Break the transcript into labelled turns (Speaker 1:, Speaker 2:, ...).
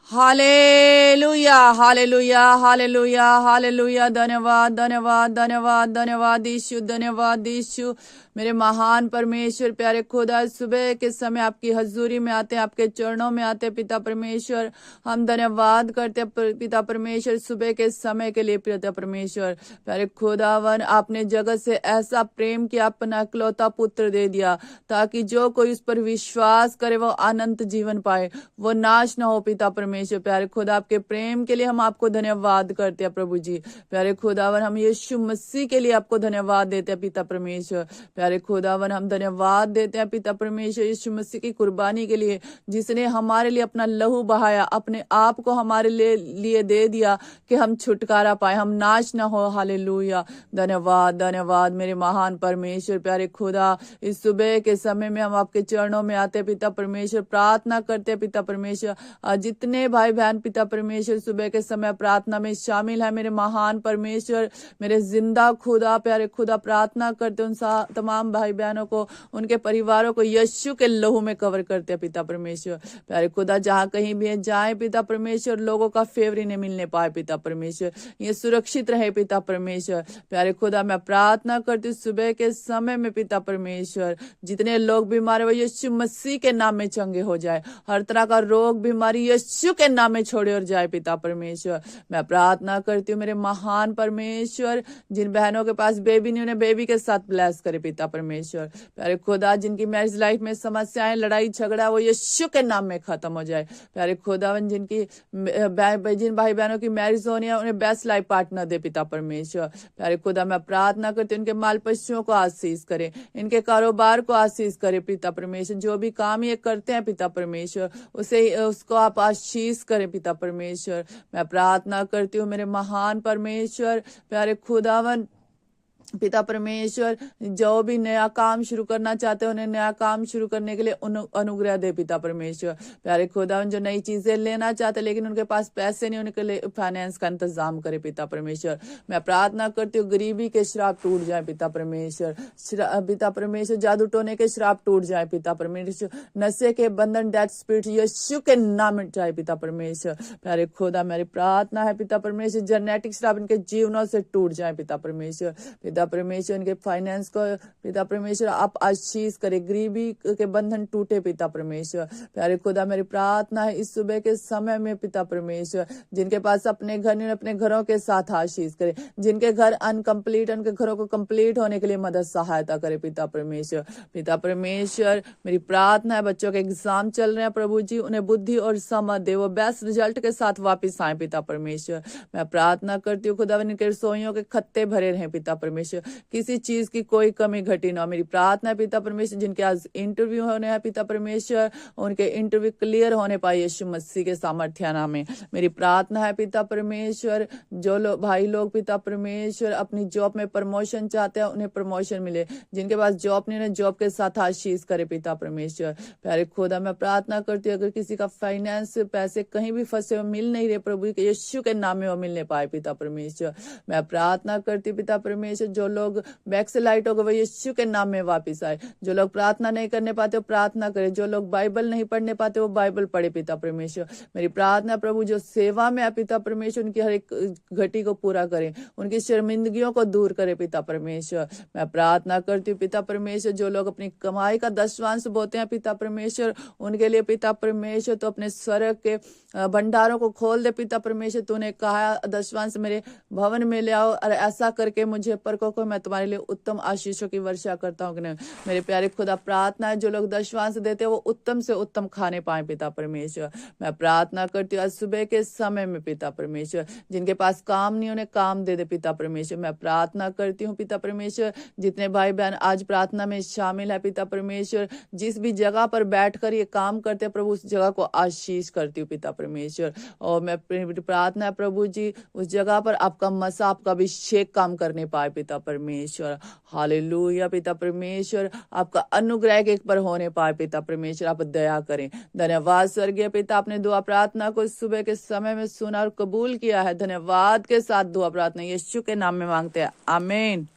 Speaker 1: Hallelujah hallelujah hallelujah hallelujah. धन्यवाद धन्यवाद धन्यवाद धन्यवाद यीशु, धन्यवाद यीशु। मेरे महान परमेश्वर, प्यारे खुदा, सुबह के समय आपकी हजूरी में आते हैं, आपके चरणों में आते हैं पिता परमेश्वर। हम धन्यवाद करते हैं पिता परमेश्वर सुबह के समय के लिए। पिता परमेश्वर, प्यारे खुदावन, आपने जगत से ऐसा प्रेम किया, अपना इकलौता पुत्र दे दिया, ताकि जो कोई उस पर विश्वास करे वो अनंत जीवन पाए, वो नाश ना हो। पिता परमेश्वर, प्यारे खुदा, आपके प्रेम के लिए हम आपको धन्यवाद करते हैं प्रभु जी। प्यारे खुदावन, हम यीशु मसीह के लिए आपको धन्यवाद देते हैं पिता परमेश्वर। प्यारे खुदावन, हम धन्यवाद देते हैं पिता परमेश्वर यीशु मसीह की कुर्बानी के लिए, जिसने हमारे लिए अपना लहू बहाया, अपने आप को हमारे लिए दे दिया कि हम छुटकारा पाए, हम नाश ना हो। हालेलुया। धन्यवाद धन्यवाद मेरे महान परमेश्वर। प्यारे खुदा, इस सुबह के समय में हम आपके चरणों में आते हैं पिता परमेश्वर, प्रार्थना करते हैं पिता परमेश्वर। जितने भाई बहन पिता परमेश्वर सुबह के समय प्रार्थना में शामिल है, मेरे महान परमेश्वर, मेरे जिंदा खुदा, प्यारे खुदा, प्रार्थना करते उन तमाम भाई बहनों को, उनके परिवारों को यीशु के लहू में कवर करते हैं पिता परमेश्वर। प्यारे खुदा, जहाँ कहीं भी जाए पिता परमेश्वर, लोगों का फेवर इन्हें मिलने पाए पिता परमेश्वर, ये सुरक्षित रहे पिता परमेश्वर। प्यारे खुदा, मैं प्रार्थना करती हूँ सुबह के समय में पिता परमेश्वर, जितने लोग बीमार है वो यीशु मसीह के नाम में चंगे हो जाए, हर तरह का रोग बीमारी यीशु के नाम में छोड़े और जाए पिता परमेश्वर। मैं प्रार्थना करती हूँ मेरे महान परमेश्वर, जिन बहनों के पास बेबी नहीं, उन्हें बेबी के साथ ब्लेस करे पिता परमेश्वर। प्यारे खुदा, जिनकी मैरिज लाइफ में समस्याएं, लड़ाई झगड़ा, वो यीशु के नाम में खत्म हो जाए। प्यारे खुदावन, जिन भाई बहनों की मैरिज होनी है, उन्हें बेस्ट लाइफ पार्टनर दे पिता परमेश्वर। प्यारे खुदा, मैं प्रार्थना करती हूँ इनके माल पशुओं को आशीष करे, इनके कारोबार को आशीष करे पिता परमेश्वर। जो भी काम ये करते हैं पिता परमेश्वर, उसको आप आशीष करें पिता परमेश्वर। मैं प्रार्थना करती हूँ मेरे महान परमेश्वर, प्यारे खुदावन, पिता परमेश्वर, जो भी नया काम शुरू करना चाहते हैं, उन्हें नया काम शुरू करने के लिए अनुग्रह दे पिता परमेश्वर। प्यारे खुदा, जो नई चीजें लेना चाहते लेकिन उनके पास पैसे नहीं, उनके लिए फाइनेंस का इंतजाम करे पिता परमेश्वर। मैं प्रार्थना करती हूँ गरीबी के श्राप टूट जाए पिता परमेश्वर। पिता परमेश्वर, जादू टोने के श्राप टूट जाए पिता परमेश्वर, नशे के बंधन, डेथ स्पिरिट यीशु के नाम में जाए पिता परमेश्वर। प्यारे खुदा, मेरी प्रार्थना है पिता परमेश्वर, जेनेटिक श्राप इनके जीवनों से टूट जाए पिता परमेश्वर। पिता परमेश्वर, इनके फाइनेंस को पिता परमेश्वर आप आशीष करे, गरीबी के बंधन टूटे पिता परमेश्वर। प्यारे खुदा, मेरी प्रार्थना है इस सुबह के समय में पिता परमेश्वर, जिनके पास अपने घर नहीं, अपने घरों के साथ आशीष करे, जिनके घर अनकम्प्लीट, उनके घरों को कंप्लीट होने के लिए मदद सहायता करे पिता परमेश्वर। पिता परमेश्वर, मेरी प्रार्थना है बच्चों के एग्जाम चल रहे हैं प्रभु जी, उन्हें बुद्धि और समझ दे, वो बेस्ट रिजल्ट के साथ वापिस आए पिता परमेश्वर। मैं प्रार्थना करती हूँ खुदा, इनके रसोइयों के खत्ते भरे रहे पिता परमेश्वर, किसी चीज की कोई कमी घटी ना। मेरी प्रार्थना है पिता परमेश्वर, जिनके आज इंटरव्यू होने हैं पिता परमेश्वर, उनके इंटरव्यू क्लियर होने पाए यीशु मसीह के सामर्थ्य नाम में। मेरी प्रार्थना है पिता परमेश्वर, जो लोग भाई लोग पिता परमेश्वर अपनी जॉब में प्रमोशन चाहते हैं, उन्हें प्रमोशन मिले, जिनके पास जॉब नहीं है, जॉब के साथ आशीष करे पिता परमेश्वर। प्यारे खुदा, मैं प्रार्थना करती हूँ अगर किसी का फाइनेंस पैसे कहीं भी फंसे हुए मिल नहीं रहे प्रभु के यीशु के नाम में वो मिलने पाए पिता परमेश्वर। मैं प्रार्थना करती हूँ पिता परमेश्वर, जो लोग बैक से लाइट हो गए वो यीशु के नाम में वापस आए, जो लोग प्रार्थना नहीं करने पाते वो प्रार्थना करें, जो लोग बाइबल नहीं पढ़ने पाते वो बाइबल पढ़े पिता परमेश्वर। मेरी प्रार्थना प्रभु, जो सेवा में है पिता परमेश्वर, उनकी हर एक घटी को पूरा करें, उनकी शर्मिंदगियों को दूर करे पिता परमेश्वर। मैं प्रार्थना करती हूँ पिता परमेश्वर, जो लोग अपनी कमाई का दशवांश बोते हैं पिता परमेश्वर, उनके लिए पिता परमेश्वर तो अपने स्वर्ग के भंडारों को खोल दे पिता परमेश्वर। तूने कहा दशवांश मेरे भवन में ले आओ, और ऐसा करके मुझे परखो को मैं तुम्हारे लिए उत्तम आशीषों की वर्षा करता हूँ। मेरे प्यारे खुदा, प्रार्थना है जो लोग दशवांश देते हैं वो उत्तम से उत्तम खाने पाए पिता परमेश्वर। मैं प्रार्थना करती हूँ आज सुबह के समय में पिता परमेश्वर, जिनके पास काम नहीं उन्हें काम दे दे पिता परमेश्वर। मैं प्रार्थना करती हूँ पिता परमेश्वर, जितने भाई बहन आज प्रार्थना में शामिल है पिता परमेश्वर, जिस भी जगह पर बैठकर ये काम करते हैं प्रभु, उस जगह को आशीष करती हूँ पिता परमेश्वर। और मैं प्रार्थना है प्रभु जी, उस जगह पर आपका मसा, आपका अभिषेक काम करने पाए पिता परमेश्वर। हालेलुया पिता परमेश्वर, आपका अनुग्रह एक पर होने पाए पिता परमेश्वर, आप दया करें। धन्यवाद स्वर्गीय पिता, आपने दुआ प्रार्थना को सुबह के समय में सुना और कबूल किया है। धन्यवाद के साथ दुआ प्रार्थना यीशु के नाम में मांगते हैं, आमीन।